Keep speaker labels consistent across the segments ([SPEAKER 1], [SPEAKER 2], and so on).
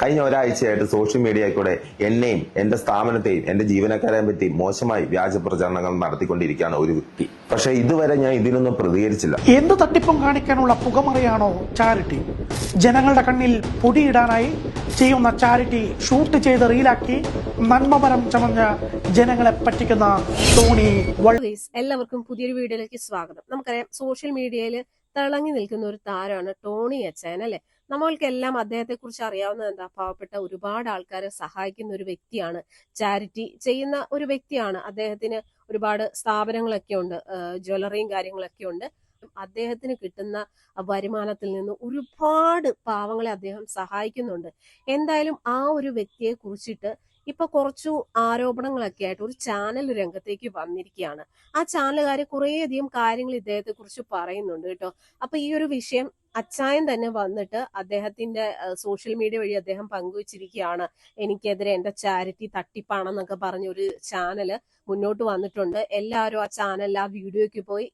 [SPEAKER 1] കഴിഞ്ഞ ഒരാഴ്ചയായിട്ട് സോഷ്യൽ മീഡിയയിൽ കൂടെ എന്നെയും എന്റെ സ്ഥാപനത്തെയും എന്റെ ജീവനക്കാരെയും പറ്റി മോശമായി വ്യാജ പ്രചരണങ്ങൾ നടത്തിക്കൊണ്ടിരിക്കുകയാണ് ഒരു വ്യക്തി. പക്ഷെ ഇതുവരെ ഞാൻ ഇതിനൊന്നും പ്രതികരിച്ചില്ല.
[SPEAKER 2] എന്ത് തട്ടിപ്പും കാണിക്കാനുള്ള പുകമറയാണോ ചാരിറ്റി? ജനങ്ങളുടെ കണ്ണിൽ പൊടിയിടാനായി ചെയ്യുന്ന ചാരിറ്റി ഷൂട്ട് ചെയ്ത് റീലാക്കി നന്മമരം ചമഞ്ഞ ജനങ്ങളെ പറ്റിക്കുന്ന ടോണി.
[SPEAKER 3] എല്ലാവർക്കും പുതിയൊരു വീഡിയോയിലേക്ക് സ്വാഗതം. നമുക്കറിയാം, സോഷ്യൽ മീഡിയയിൽ തിളങ്ങി നിൽക്കുന്ന ഒരു താരമാണ് ടോണി അച്ചായൻ, അല്ലെ? നമ്മൾക്കെല്ലാം അദ്ദേഹത്തെ കുറിച്ച് അറിയാവുന്നത് എന്താ? പാവപ്പെട്ട ഒരുപാട് ആൾക്കാരെ സഹായിക്കുന്ന ഒരു വ്യക്തിയാണ്, ചാരിറ്റി ചെയ്യുന്ന ഒരു വ്യക്തിയാണ്. അദ്ദേഹത്തിന് ഒരുപാട് സ്ഥാപനങ്ങളൊക്കെ ഉണ്ട്, ജ്വല്ലറിയും കാര്യങ്ങളൊക്കെ ഉണ്ട്. അദ്ദേഹത്തിന് കിട്ടുന്ന വരുമാനത്തിൽ നിന്ന് ഒരുപാട് പാവങ്ങളെ അദ്ദേഹം സഹായിക്കുന്നുണ്ട്. എന്തായാലും ആ ഒരു വ്യക്തിയെ കുറിച്ചിട്ട് ഇപ്പൊ കുറച്ചു ആരോപണങ്ങളൊക്കെ ആയിട്ട് ഒരു ചാനൽ രംഗത്തേക്ക് വന്നിരിക്കുകയാണ്. ആ ചാനലുകാര് കുറേയധികം കാര്യങ്ങൾ ഇദ്ദേഹത്തെ കുറിച്ച് പറയുന്നുണ്ട് കേട്ടോ. അപ്പൊ ഈ ഒരു വിഷയം അച്ചായൻ തന്നെ വന്നിട്ട് അദ്ദേഹത്തിന്റെ സോഷ്യൽ മീഡിയ വഴി അദ്ദേഹം പങ്കുവച്ചിരിക്കുകയാണ്. എനിക്കെതിരെ എന്റെ ചാരിറ്റി തട്ടിപ്പാണെന്നൊക്കെ പറഞ്ഞ ഒരു ചാനല് മുന്നോട്ട് വന്നിട്ടുണ്ട്. എല്ലാവരും ആ ചാനലിൽ ആ വീഡിയോയ്ക്ക് പോയി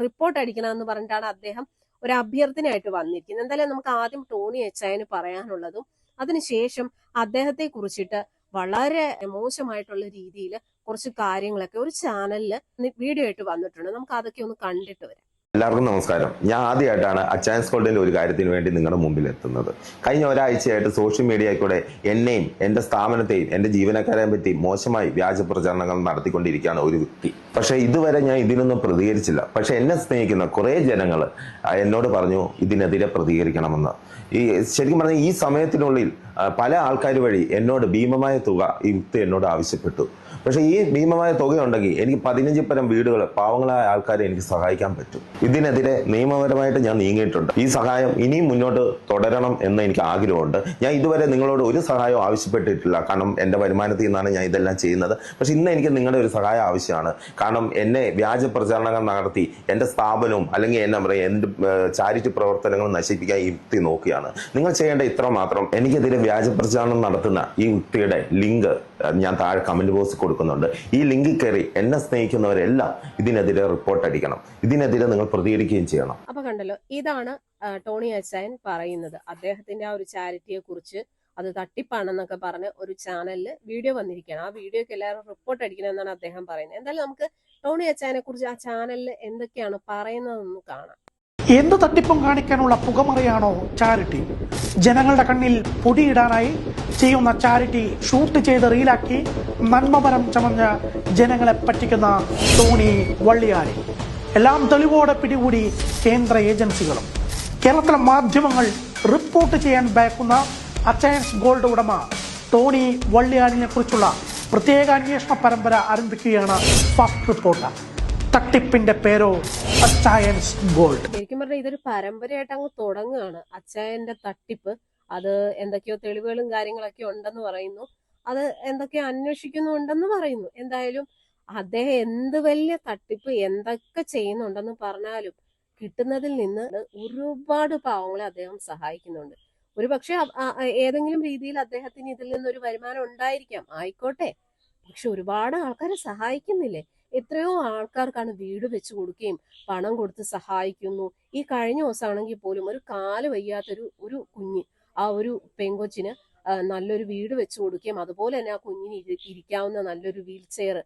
[SPEAKER 3] റിപ്പോർട്ട് അടിക്കണമെന്ന് പറഞ്ഞിട്ടാണ് അദ്ദേഹം ഒരു അഭ്യർത്ഥനയായിട്ട് വന്നിരിക്കുന്നത്. എന്തായാലും നമുക്ക് ആദ്യം ടോണി അച്ചായന് പറയാനുള്ളതും അതിനുശേഷം അദ്ദേഹത്തെ കുറിച്ചിട്ട് വളരെ മോശമായിട്ടുള്ള രീതിയിൽ കുറച്ച് കാര്യങ്ങളൊക്കെ ഒരു ചാനലിൽ വീഡിയോ ആയിട്ട് വന്നിട്ടുണ്ട്. നമുക്ക് അതൊക്കെ ഒന്ന് കണ്ടിട്ട് വരാം.
[SPEAKER 1] എല്ലാവർക്കും നമസ്കാരം. ഞാൻ ആദ്യമായിട്ടാണ് അച്ചായൻസ് ഗോൾഡിന്റെ ഒരു കാര്യത്തിന് വേണ്ടി നിങ്ങളുടെ മുമ്പിൽ എത്തുന്നത്. കഴിഞ്ഞ ഒരാഴ്ചയായിട്ട് സോഷ്യൽ മീഡിയയിൽ കൂടെ എന്നെയും എന്റെ സ്ഥാപനത്തെയും എന്റെ ജീവനക്കാരെയും പറ്റി മോശമായി വ്യാജ പ്രചരണങ്ങൾ നടത്തിക്കൊണ്ടിരിക്കുകയാണ് ഒരു വ്യക്തി. പക്ഷെ ഇതുവരെ ഞാൻ ഇതിനൊന്നും പ്രതികരിച്ചില്ല. പക്ഷെ എന്നെ സ്നേഹിക്കുന്ന കുറെ ജനങ്ങൾ എന്നോട് പറഞ്ഞു ഇതിനെതിരെ പ്രതികരിക്കണമെന്ന്. ശരിക്കും പറഞ്ഞാൽ ഈ സമയത്തിനുള്ളിൽ പല ആൾക്കാർ വഴി എന്നോട് ഭീമമായ തുക ഈ വ്യക്തി എന്നോട് ആവശ്യപ്പെട്ടു. പക്ഷെ ഈ ഭീമമായ തുക ഉണ്ടെങ്കിൽ എനിക്ക് 15 പരം വീടുകൾ പാവങ്ങളായ ആൾക്കാരെ എനിക്ക് സഹായിക്കാൻ പറ്റും. ഇതിനെതിരെ നിയമപരമായിട്ട് ഞാൻ നീങ്ങിയിട്ടുണ്ട്. ഈ സഹായം ഇനിയും മുന്നോട്ട് തുടരണം എന്ന് എനിക്ക് ആഗ്രഹമുണ്ട്. ഞാൻ ഇതുവരെ നിങ്ങളോട് ഒരു സഹായവും ആവശ്യപ്പെട്ടിട്ടില്ല, കാരണം എന്റെ വരുമാനത്തിൽ നിന്നാണ് ഞാൻ ഇതെല്ലാം ചെയ്യുന്നത്. പക്ഷെ ഇന്ന് എനിക്ക് നിങ്ങളുടെ ഒരു സഹായം ആവശ്യമാണ്. കാരണം എന്നെ വ്യാജ പ്രചരണങ്ങൾ നടത്തി എന്റെ സ്ഥാപനവും അല്ലെങ്കിൽ എന്നാ പറയുക എന്റെ ചാരിറ്റി പ്രവർത്തനങ്ങളും നശിപ്പിക്കാൻ ഈ വ്യക്തി നോക്കുകയാണ്. നിങ്ങൾ ചെയ്യേണ്ട ഇത്ര മാത്രം: എനിക്കെതിരെ വ്യാജ പ്രചാരണം നടത്തുന്ന ഈ വ്യക്തിയുടെ ലിങ്ക് ഞാൻ താഴെ കമന്റ് ബോക്സിൽ കൊടുക്കുന്നുണ്ട്. ഈ ലിങ്കിൽ കയറി എന്നെ സ്നേഹിക്കുന്നവരെല്ലാം ഇതിനെതിരെ റിപ്പോർട്ട് അടിക്കണം. ഇതിനെതിരെ നിങ്ങൾ പ്രതികരിക്കുകയും ചെയ്യണം.
[SPEAKER 3] അപ്പൊ കണ്ടല്ലോ, ഇതാണ് ടോണി അച്ചായൻ പറയുന്നത്. അദ്ദേഹത്തിന്റെ ആ ഒരു ചാരിറ്റിയെ കുറിച്ച് അത് തട്ടിപ്പാണെന്നൊക്കെ പറഞ്ഞ് ഒരു ചാനലില് വീഡിയോ വന്നിരിക്കുകയാണ്. ആ വീഡിയോക്ക് എല്ലാവരും റിപ്പോർട്ട് അടിക്കണം എന്നാണ് അദ്ദേഹം പറയുന്നത്. എന്തായാലും നമുക്ക് ടോണി അച്ചായനെ കുറിച്ച് ആ ചാനലിൽ എന്തൊക്കെയാണ് പറയുന്നതെന്ന് കാണാം.
[SPEAKER 2] എന്ത് തട്ടിപ്പും കാണിക്കാനുള്ള പുകമറയാണോ ചാരിറ്റി? ജനങ്ങളുടെ കണ്ണിൽ പൊടിയിടാനായി ചെയ്യുന്ന ചാരിറ്റി ഷൂട്ട് ചെയ്ത് റീലാക്കി നന്മമരം ചമഞ്ഞ ജനങ്ങളെ പറ്റിക്കുന്ന ടോണി വള്ളിയാരി. എല്ലാം തെളിവോടെ പിടികൂടി കേന്ദ്ര ഏജൻസികളും. കേരളത്തിലെ മാധ്യമങ്ങൾ റിപ്പോർട്ട് ചെയ്യാൻ ഭയക്കുന്ന അച്ചായൻസ് ഗോൾഡ് ഉടമ ടോണി വള്ളിയാരിനെ കുറിച്ചുള്ള പ്രത്യേക അന്വേഷണ പരമ്പര ആരംഭിക്കുകയാണ് ഫസ്റ്റ് റിപ്പോർട്ടർ. തട്ടിപ്പിന്റെ പേരോ അച്ചായൻസ് ഗോൾഡ്.
[SPEAKER 3] ശരിക്കും പറഞ്ഞാൽ ഇതൊരു പരമ്പരയായിട്ട് അങ്ങ് തുടങ്ങുകയാണ്. അച്ചായന്റെ തട്ടിപ്പ്, അത് എന്തൊക്കെയോ തെളിവുകളും കാര്യങ്ങളൊക്കെ ഉണ്ടെന്ന് പറയുന്നു, അത് എന്തൊക്കെയോ അന്വേഷിക്കുന്നുണ്ടെന്ന് പറയുന്നു. എന്തായാലും അദ്ദേഹം എന്ത് വലിയ തട്ടിപ്പ് എന്തൊക്കെ ചെയ്യുന്നുണ്ടെന്ന് പറഞ്ഞാലും കിട്ടുന്നതിൽ നിന്ന് ഒരുപാട് പാവങ്ങളെ അദ്ദേഹം സഹായിക്കുന്നുണ്ട്. ഒരു പക്ഷെ ഏതെങ്കിലും രീതിയിൽ അദ്ദേഹത്തിന് ഇതിൽ നിന്നൊരു വരുമാനം ഉണ്ടായിരിക്കാം, ആയിക്കോട്ടെ. പക്ഷെ ഒരുപാട് ആൾക്കാരെ സഹായിക്കുന്നില്ലേ? എത്രയോ ആൾക്കാർക്കാണ് വീട് വെച്ച് കൊടുക്കുകയും പണം കൊടുത്ത് സഹായിക്കുന്നു. ഈ കഴിഞ്ഞ ദിവസമാണെങ്കിൽ പോലും ഒരു കാല് വയ്യാത്തൊരു കുഞ്ഞ്, ആ ഒരു പെങ്കൊച്ചിന് നല്ലൊരു വീട് വെച്ച് കൊടുക്കുകയും അതുപോലെ തന്നെ ആ കുഞ്ഞിന് ഇരിക്കാവുന്ന നല്ലൊരു വീൽ ചെയർ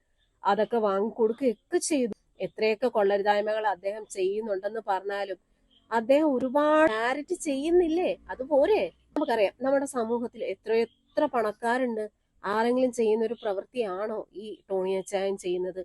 [SPEAKER 3] അതൊക്കെ വാങ്ങിക്കൊടുക്കുകയൊക്കെ ചെയ്തു. എത്രയൊക്കെ കൊള്ളരുതായ്മകൾ അദ്ദേഹം ചെയ്യുന്നുണ്ടെന്ന് പറഞ്ഞാലും അദ്ദേഹം ഒരുപാട് ചാരിറ്റി ചെയ്യുന്നില്ലേ? അതുപോലെ നമുക്കറിയാം, നമ്മുടെ സമൂഹത്തിൽ എത്ര പണക്കാരുണ്ട്. ആരെങ്കിലും ചെയ്യുന്ന ഒരു പ്രവൃത്തിയാണോ ഈ ടോണി അച്ചായൻ ചെയ്യുന്നത്?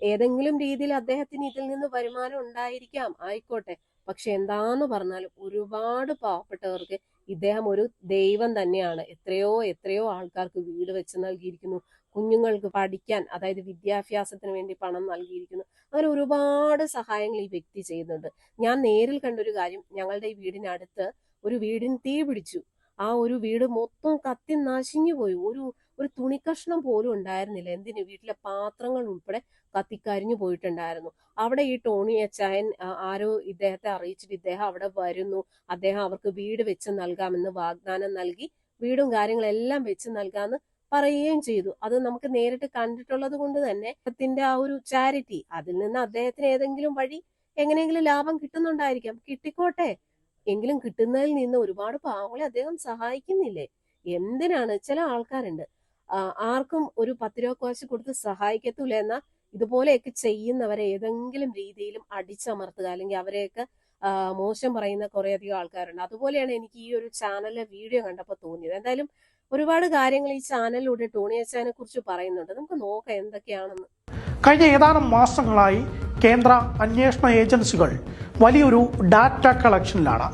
[SPEAKER 3] ഏതെങ്കിലും രീതിയിൽ അദ്ദേഹത്തിന് ഇതിൽ നിന്ന് വരുമാനം ഉണ്ടായിരിക്കാം, ആയിക്കോട്ടെ. പക്ഷെ എന്താന്ന് പറഞ്ഞാലും ഒരുപാട് പാവപ്പെട്ടവർക്ക് ഇദ്ദേഹം ഒരു ദൈവം തന്നെയാണ്. എത്രയോ ആൾക്കാർക്ക് വീട് വെച്ച് നൽകിയിരിക്കുന്നു, കുഞ്ഞുങ്ങൾക്ക് പഠിക്കാൻ, അതായത് വിദ്യാഭ്യാസത്തിന് വേണ്ടി പണം നൽകിയിരിക്കുന്നു. അങ്ങനെ ഒരുപാട് സഹായങ്ങൾ ഈ വ്യക്തി ചെയ്യുന്നുണ്ട്. ഞാൻ നേരിൽ കണ്ടൊരു കാര്യം, ഞങ്ങളുടെ ഈ വീടിനടുത്ത് ഒരു വീടിന് തീ പിടിച്ചു. ആ ഒരു വീട് മൊത്തം കത്തി നശിഞ്ഞു പോയി. ഒരു തുണിക്കഷ്ണം പോലും ഉണ്ടായിരുന്നില്ല. എന്തിന്, വീട്ടിലെ പാത്രങ്ങൾ ഉൾപ്പെടെ കത്തിക്കരിഞ്ഞു പോയിട്ടുണ്ടായിരുന്നു. അവിടെ ഈ ടോണി അച്ചായൻ ആരോ ഇദ്ദേഹത്തെ അറിയിച്ചിട്ട് ഇദ്ദേഹം അവിടെ വരുന്നു. അദ്ദേഹം അവർക്ക് വീട് വെച്ച് നൽകാമെന്ന് വാഗ്ദാനം നൽകി, വീടും കാര്യങ്ങളെല്ലാം വെച്ച് നൽകാമെന്ന് പറയുകയും ചെയ്തു. അത് നമുക്ക് നേരിട്ട് കണ്ടിട്ടുള്ളത് കൊണ്ട് തന്നെ അദ്ദേഹത്തിന്റെ ആ ഒരു ചാരിറ്റി, അതിൽ നിന്ന് അദ്ദേഹത്തിന് ഏതെങ്കിലും വഴി എങ്ങനെയെങ്കിലും ലാഭം കിട്ടുന്നുണ്ടായിരിക്കാം, കിട്ടിക്കോട്ടെ. എങ്കിലും കിട്ടുന്നതിൽ നിന്ന് ഒരുപാട് പാവങ്ങളെ അദ്ദേഹം സഹായിക്കുന്നില്ലേ? എന്തിനാണ് ചില ആൾക്കാരുണ്ട് ആർക്കും ഒരു 10 രൂപ കാശ് കൊടുത്ത് സഹായിക്കത്തില്ല എന്നാൽ ഇതുപോലെയൊക്കെ ചെയ്യുന്നവരെ ഏതെങ്കിലും രീതിയിലും അടിച്ചമർത്തുക അല്ലെങ്കിൽ അവരെയൊക്കെ മോശം പറയുന്ന കുറേയധികം ആൾക്കാരുണ്ട്. അതുപോലെയാണ് എനിക്ക് ഈ ഒരു ചാനലിലെ വീഡിയോ കണ്ടപ്പോൾ തോന്നിയത്. എന്തായാലും ഒരുപാട് കാര്യങ്ങൾ ഈ ചാനലിലൂടെ ടോണി അച്ചായനെ കുറിച്ച് പറയുന്നുണ്ട്. നമുക്ക് നോക്കാം എന്തൊക്കെയാണെന്ന്.
[SPEAKER 2] കഴിഞ്ഞ ഏതാനും മാസങ്ങളായി കേന്ദ്ര അന്വേഷണ ഏജൻസികൾ വലിയൊരു ഡാറ്റ കളക്ഷനിലാണ്.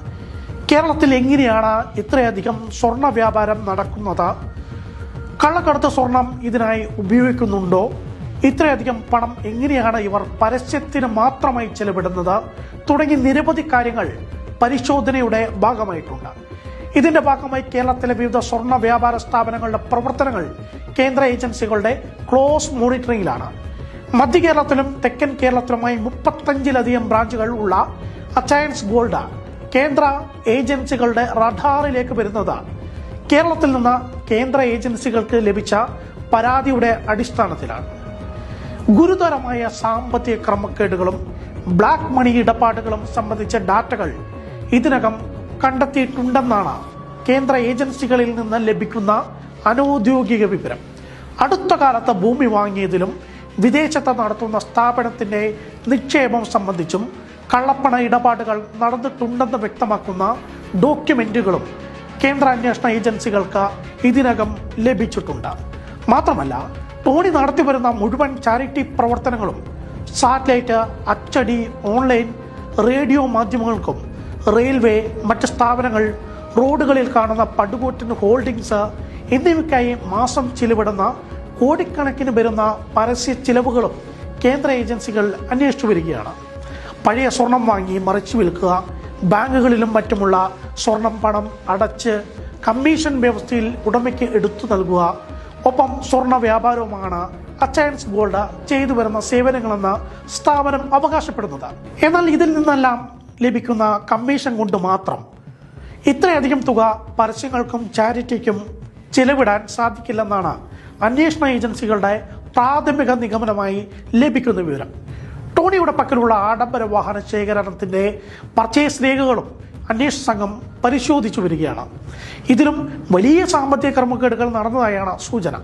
[SPEAKER 2] കേരളത്തിൽ എങ്ങനെയാണ് ഇത്രയധികം സ്വർണ്ണ വ്യാപാരം നടക്കുന്നത്, കള്ളക്കടത്ത് സ്വർണം ഇതിനായി ഉപയോഗിക്കുന്നുണ്ടോ, ഇത്രയധികം പണം എങ്ങനെയാണ് ഇവർ പരസ്യത്തിന് മാത്രമായി ചെലവിടുന്നത് തുടങ്ങി നിരവധി കാര്യങ്ങൾ പരിശോധനയുടെ ഭാഗമായിട്ടുണ്ട്. ഇതിന്റെ ഭാഗമായി കേരളത്തിലെ വിവിധ സ്വർണ്ണ വ്യാപാര സ്ഥാപനങ്ങളുടെ പ്രവർത്തനങ്ങൾ കേന്ദ്ര ഏജൻസികളുടെ ക്ലോസ് മോണിറ്ററിംഗിലാണ്. മധ്യ കേരളത്തിലും തെക്കൻ കേരളത്തിലുമായി 35ലധികം ബ്രാഞ്ചുകൾ ഉള്ള അച്ചയൻസ് ഗോൾഡ് കേന്ദ്ര ഏജൻസികളുടെ റഡാറിലേക്ക് വരുന്നത് കേരളത്തിൽ നിന്ന് കേന്ദ്ര ഏജൻസികൾക്ക് ലഭിച്ച പരാതിയുടെ അടിസ്ഥാനത്തിലാണ്. ഗുരുതരമായ സാമ്പത്തിക ക്രമക്കേടുകളും ബ്ലാക്ക് മണി ഇടപാടുകളും സംബന്ധിച്ച ഡാറ്റകൾ ഇതിനകം കണ്ടെത്തിയിട്ടുണ്ടെന്നാണ് കേന്ദ്ര ഏജൻസികളിൽ നിന്ന് ലഭിക്കുന്ന അനൌദ്യോഗിക വിവരം. അടുത്ത കാലത്ത് ഭൂമി വാങ്ങിയതിലും വിദേശത്ത് നടത്തുന്ന സ്ഥാപനത്തിന്റെ നിക്ഷേപം സംബന്ധിച്ചും കള്ളപ്പണ ഇടപാടുകൾ നടന്നിട്ടുണ്ടെന്ന് വ്യക്തമാക്കുന്ന ഡോക്യുമെന്റുകളും കേന്ദ്ര അന്വേഷണ ഏജൻസികൾക്ക് ഇതിനകം ലഭിച്ചിട്ടുണ്ട്. മാത്രമല്ല, ടോണി നടത്തിവരുന്ന മുഴുവൻ ചാരിറ്റി പ്രവർത്തനങ്ങളും സാറ്റലൈറ്റ്, അച്ചടി, ഓൺലൈൻ, റേഡിയോ മാധ്യമങ്ങൾക്കും റെയിൽവേ, മറ്റ് സ്ഥാപനങ്ങൾ, റോഡുകളിൽ കാണുന്ന പടുകൂറ്റൻ ഹോൾഡിംഗ്സ് എന്നിവയ്ക്കായി മാസം ചിലവിടുന്ന കോടിക്കണക്കിന് വരുന്ന പരസ്യ ചിലവുകളും കേന്ദ്ര ഏജൻസികൾ അന്വേഷിച്ചു വരികയാണ്. പഴയ സ്വർണം വാങ്ങി മറിച്ചു വിൽക്കുക, ബാങ്കുകളിലും മറ്റുമുള്ള സ്വർണം പണം അടച്ച് കമ്മീഷൻ വ്യവസ്ഥയിൽ ഉടമയ്ക്ക് എടുത്തു നൽകുക, ഒപ്പം സ്വർണ്ണ വ്യാപാരവുമാണ് അച്ചയൻസ് ഗോൾഡ് ചെയ്തു വരുന്ന സേവനങ്ങളെന്ന് സ്ഥാപനം അവകാശപ്പെടുന്നത്. എന്നാൽ ഇതിൽ നിന്നെല്ലാം ലഭിക്കുന്ന കമ്മീഷൻ കൊണ്ട് മാത്രം ഇത്രയധികം തുക പരസ്യങ്ങൾക്കും ചാരിറ്റിക്കും ചിലവിടാൻ സാധിക്കില്ലെന്നാണ് അന്വേഷണ ഏജൻസികളുടെ പ്രാഥമിക നിഗമനമായി ലഭിക്കുന്ന വിവരം. ടോണിയുടെ പക്കലുള്ള ആഡംബര വാഹന ശേഖരണത്തിന്റെ പർച്ചേസ് രേഖകളും അന്വേഷണ സംഘം പരിശോധിച്ചു വരികയാണ്. ഇതിലും വലിയ സാമ്പത്തിക ക്രമക്കേടുകൾ നടന്നതായാണ് സൂചന.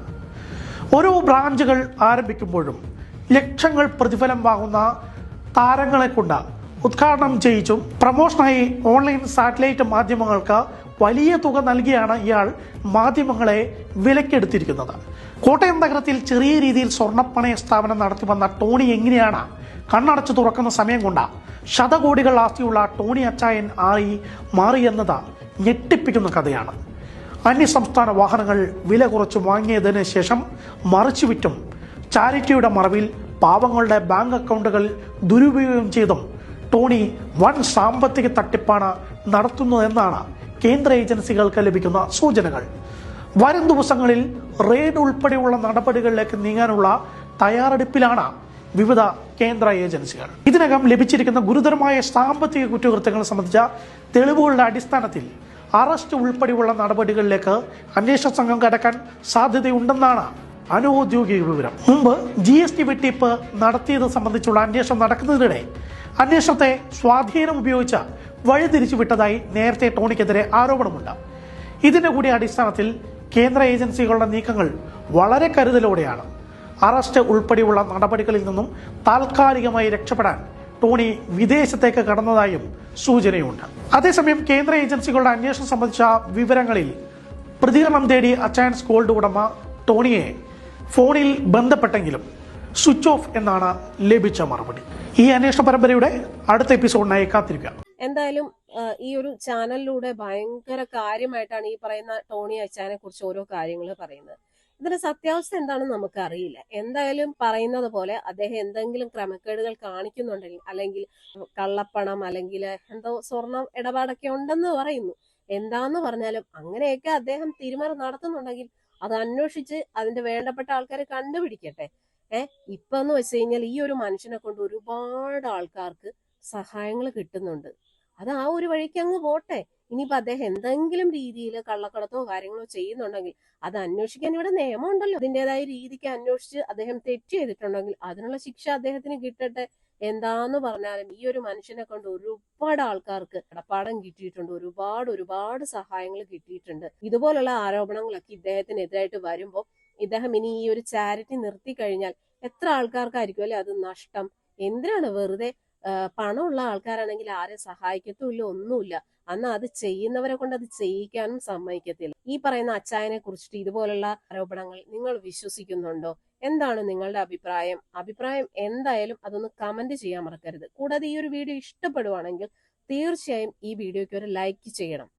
[SPEAKER 2] ഓരോ ബ്രാഞ്ചുകൾ ആരംഭിക്കുമ്പോഴും ലക്ഷങ്ങൾ പ്രതിഫലം വാങ്ങുന്ന താരങ്ങളെ കൊണ്ട് ഉദ്ഘാടനം ചെയ്യിച്ചും പ്രമോഷനായി ഓൺലൈൻ സാറ്റലൈറ്റ് മാധ്യമങ്ങൾക്ക് വലിയ തുക നൽകിയാണ് ഇയാൾ മാധ്യമങ്ങളെ വിലക്കെടുത്തിരിക്കുന്നത്. കോട്ടയം നഗരത്തിൽ ചെറിയ രീതിയിൽ സ്വർണ്ണപ്പണയ സ്ഥാപനം നടത്തി വന്ന ടോണി എങ്ങനെയാണ് കണ്ണടച്ചു തുറക്കുന്ന സമയം കൊണ്ട് ശതകോടികൾ ആസ്തിയുള്ള ടോണി അച്ചായൻ ആയി മാറിയെന്നത് ഞെട്ടിപ്പിക്കുന്ന കഥയാണ്. അന്യസംസ്ഥാന വാഹനങ്ങൾ വില കുറച്ച് വാങ്ങിയതിന് ശേഷം മറിച്ചുവിറ്റും ചാരിറ്റിയുടെ മറവിൽ പാവങ്ങളുടെ ബാങ്ക് അക്കൗണ്ടുകൾ ദുരുപയോഗം ചെയ്തും ടോണി വൻ സാമ്പത്തിക തട്ടിപ്പാണ് നടത്തുന്നതെന്നാണ് കേന്ദ്ര ഏജൻസികൾക്ക് ലഭിക്കുന്ന സൂചനകൾ. വരും ദിവസങ്ങളിൽ റെയ്ഡ് ഉൾപ്പെടെയുള്ള നടപടികളിലേക്ക് നീങ്ങാനുള്ള തയ്യാറെടുപ്പിലാണ് വിവിധ കേന്ദ്ര ഏജൻസികൾ. ഇതിനകം ലഭിച്ചിരിക്കുന്ന ഗുരുതരമായ സാമ്പത്തിക കുറ്റകൃത്യങ്ങൾ സംബന്ധിച്ച തെളിവുകളുടെ അടിസ്ഥാനത്തിൽ അറസ്റ്റ് ഉൾപ്പെടെയുള്ള നടപടികളിലേക്ക് അന്വേഷണ സംഘം കടക്കാൻ സാധ്യതയുണ്ടെന്നാണ് അനൌദ്യോഗിക വിവരം. മുമ്പ് GST വെട്ടിപ്പ് നടത്തിയത് സംബന്ധിച്ചുള്ള അന്വേഷണം നടക്കുന്നതിനിടെ അന്വേഷണത്തെ സ്വാധീനം ഉപയോഗിച്ച് വഴിതിരിച്ചു വിട്ടതായി നേരത്തെ ടോണിക്കെതിരെ ആരോപണമുണ്ട്. ഇതിന്റെ കൂടി അടിസ്ഥാനത്തിൽ കേന്ദ്ര ഏജൻസികളുടെ നീക്കങ്ങൾ വളരെ കരുതലോടെയാണ്. അറസ്റ്റ് ഉൾപ്പെടെയുള്ള നടപടികളിൽ നിന്നും താൽക്കാലികമായി രക്ഷപ്പെടാൻ ടോണി വിദേശത്തേക്ക് കടന്നതായും സൂചനയുണ്ട്. അതേസമയം കേന്ദ്ര ഏജൻസികളുടെ അന്വേഷണം സംബന്ധിച്ച വിവരങ്ങളിൽ പ്രതികരണം തേടി അച്ചയൻസ് ഗോൾഡ് ഉടമ ടോണിയെ ഫോണിൽ ബന്ധപ്പെട്ടെങ്കിലും സ്വിച്ച് ഓഫ് എന്നാണ് ലഭിച്ച മറുപടി. ഈ അന്വേഷണ പരമ്പരയുടെ അടുത്ത എപ്പിസോഡിനായി കാത്തിരിക്കുക.
[SPEAKER 3] എന്തായാലും ഈ ഒരു ചാനലിലൂടെ ഭയങ്കര കാര്യമായിട്ടാണ് ഈ പറയുന്ന ടോണി അച്ചായനെ കുറിച്ച് ഓരോ കാര്യങ്ങൾ പറയുന്നത്. ഇതിന്റെ സത്യാവസ്ഥ എന്താണെന്ന് നമുക്ക് അറിയില്ല. എന്തായാലും പറയുന്നത് പോലെ അദ്ദേഹം എന്തെങ്കിലും ക്രമക്കേടുകൾ കാണിക്കുന്നുണ്ടെങ്കിൽ, അല്ലെങ്കിൽ കള്ളപ്പണം, അല്ലെങ്കിൽ എന്തോ സ്വർണം ഇടപാടൊക്കെ ഉണ്ടെന്ന് പറയുന്നു. എന്താന്ന് പറഞ്ഞാലും അങ്ങനെയൊക്കെ അദ്ദേഹം തിരിമറി നടത്തുന്നുണ്ടെങ്കിൽ അത് അന്വേഷിച്ച് അതിന്റെ വേണ്ടപ്പെട്ട ആൾക്കാരെ കണ്ടുപിടിക്കട്ടെ. ഇപ്പൊ എന്ന് വെച്ച് കഴിഞ്ഞാൽ ഈ ഒരു മനുഷ്യനെ കൊണ്ട് ഒരുപാട് ആൾക്കാർക്ക് സഹായങ്ങൾ കിട്ടുന്നുണ്ട്. അത് ആ ഒരു വഴിക്ക് അങ്ങ് പോട്ടെ. ഇനിയിപ്പോ അദ്ദേഹം എന്തെങ്കിലും രീതിയിൽ കള്ളക്കടത്തോ കാര്യങ്ങളോ ചെയ്യുന്നുണ്ടെങ്കിൽ അത് അന്വേഷിക്കാൻ ഇവിടെ നിയമമുണ്ടല്ലോ. അതിൻ്റെതായ രീതിക്ക് അന്വേഷിച്ച് അദ്ദേഹം തെറ്റ് ചെയ്തിട്ടുണ്ടെങ്കിൽ അതിനുള്ള ശിക്ഷ അദ്ദേഹത്തിന് കിട്ടട്ടെ. എന്താന്ന് പറഞ്ഞാലും ഈ ഒരു മനുഷ്യനെ കൊണ്ട് ഒരുപാട് ആൾക്കാർക്ക് കടപ്പാടം കിട്ടിയിട്ടുണ്ട്, ഒരുപാട് സഹായങ്ങൾ കിട്ടിയിട്ടുണ്ട്. ഇതുപോലുള്ള ആരോപണങ്ങളൊക്കെ ഇദ്ദേഹത്തിനെതിരായിട്ട് വരുമ്പോൾ ഇദ്ദേഹം ഇനി ഈ ഒരു ചാരിറ്റി നിർത്തി കഴിഞ്ഞാൽ എത്ര ആൾക്കാർക്കായിരിക്കും അല്ലെ അത് നഷ്ടം. എന്തിനാണ് വെറുതെ പണമുള്ള ആൾക്കാരാണെങ്കിൽ ആരെ സഹായിക്കത്തുമില്ല, ഒന്നുമില്ല. അന്ന് അത് ചെയ്യുന്നവരെ കൊണ്ട് അത് ചെയ്യിക്കാനും സമ്മതിക്കത്തില്ല. ഈ പറയുന്ന അച്ചായനെ കുറിച്ചിട്ട് ഇതുപോലുള്ള ആരോപണങ്ങൾ നിങ്ങൾ വിശ്വസിക്കുന്നുണ്ടോ? എന്താണ് നിങ്ങളുടെ അഭിപ്രായം എന്തായാലും അതൊന്ന് കമന്റ് ചെയ്യാൻ മറക്കരുത്. കൂടാതെ ഈ ഒരു വീഡിയോ ഇഷ്ടപ്പെടുവാണെങ്കിൽ തീർച്ചയായും ഈ വീഡിയോയ്ക്ക് ഒരു ലൈക്ക് ചെയ്യണം.